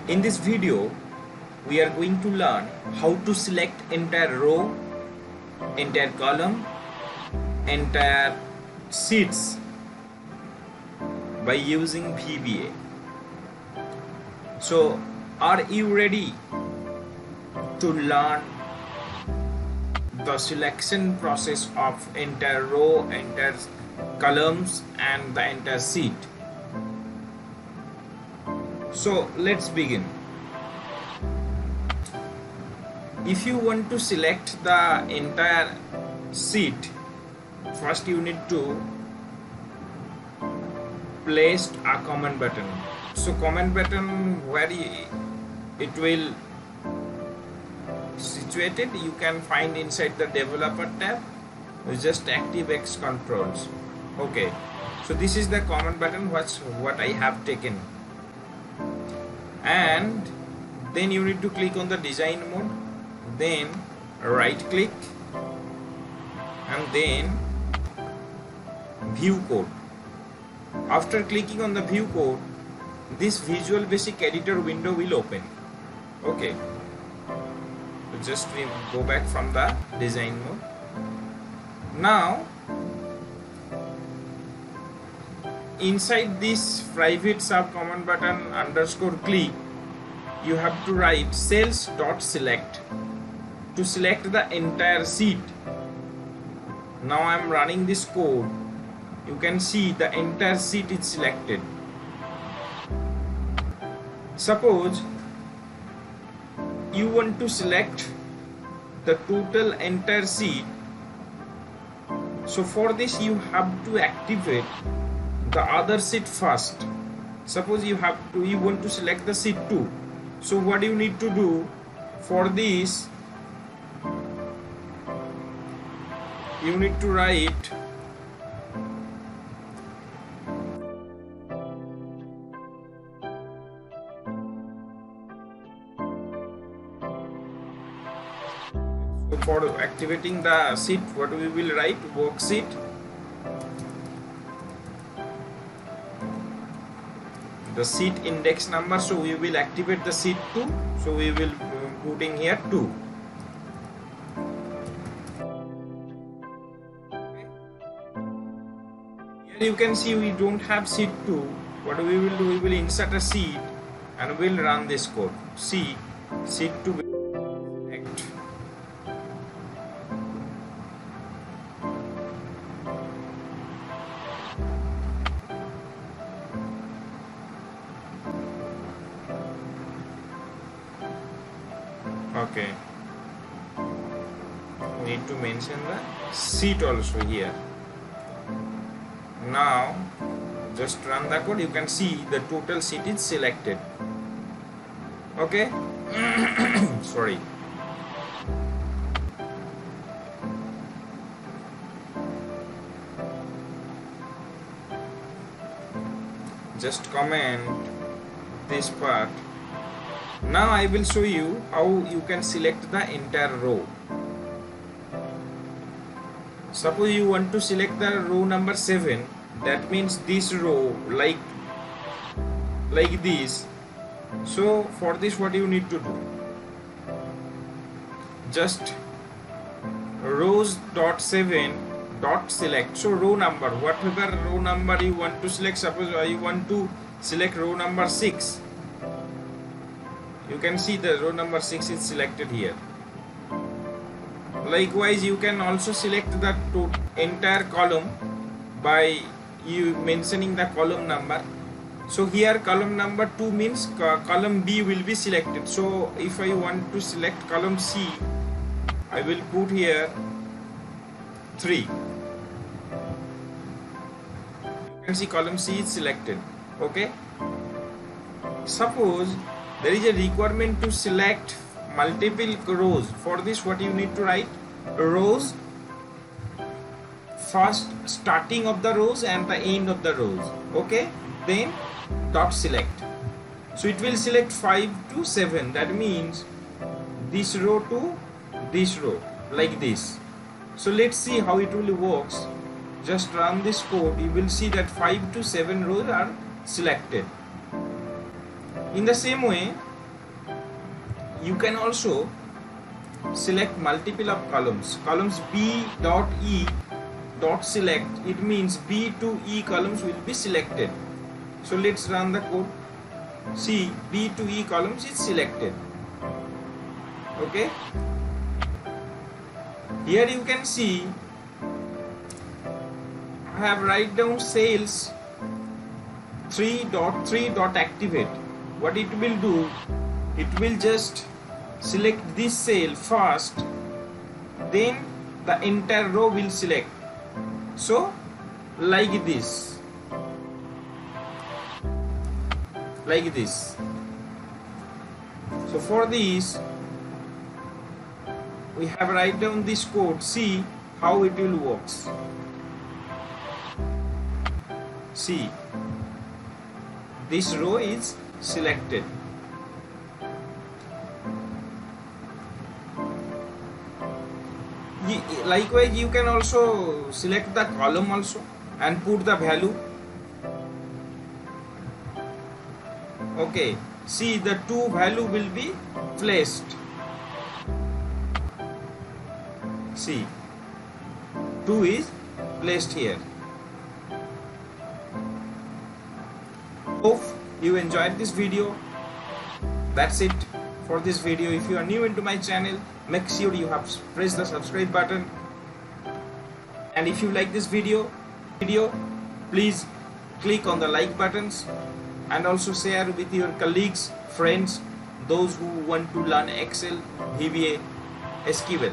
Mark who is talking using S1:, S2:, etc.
S1: In this video, we are going to learn how to select entire row, entire column, entire sheets by using VBA. So, are you ready to learn the selection process of entire row, entire columns and the entire sheet? So let's begin. If you want to select the entire sheet, first you need to place a comment button. So comment button, where it will situated, you can find inside the developer tab. Just active X controls. Okay, so this is the comment button what I have taken, and then you need to click on the design mode, then right click and then view code. After clicking on the view code, this Visual Basic Editor window will open. Okay, so just we go back from the design mode. Now inside this private sub command button underscore click, you have to write Cells.select to select the entire sheet. Now I am running this code. You can see the entire sheet is selected. Suppose you want to select the total entire sheet. So for this you have to activate the other sheet first. Suppose you want to select the sheet 2. So what you need to do for this, you need to write for activating the sheet, what we will write, worksheet the sheet index number, so we will activate the sheet 2, so we will put in here 2. Okay. Here you can see we don't have sheet 2. What we will do, we will insert a sheet and we will run this code. Sheet 2 will select. Okay, we need to mention the sheet also here. Now just run the code. You can see the total sheet is selected. Okay. Sorry. Just comment this part. Now I will show you how you can select the entire row. Suppose you want to select the row number 7, that means this row like this. So for this what you need to do, just rows.7.select. so row number, whatever row number you want to select. Suppose you want to select row number 6, you can see the row number 6 is selected here. Likewise, you can also select the entire column by you mentioning the column number. So here column number 2 means column B will be selected. So if I want to select column C, I will put here 3. You can see column C is selected. Okay. Suppose there is a requirement to select multiple rows. For this what you need to write, rows, first starting of the rows and the end of the rows. Okay, then dot select. So it will select 5 to 7. That means this row to this row like this. So let's see how it really works. just run this code, you will see that 5 to 7 rows are selected. In the same way, you can also select multiple of columns. Columns B dot E dot select, it means B to E columns will be selected. So let's run the code. See, B to E columns is selected. Okay, here you can see I have write down sales 3.3.activate. What it will do, it will just select this cell first, then the entire row will select. So like this, like this. So for this we have write down this code. See how it will works. See, this row is selected. Likewise, you can also select the column also and put the value. Okay, see, the two value will be placed. See, 2 is placed here. Hope you enjoyed this video. That's it for this video. If you are new into my channel, make sure you have pressed the subscribe button. And if you like this video, please click on the like buttons and also share with your colleagues, friends, those who want to learn Excel, VBA, SQL.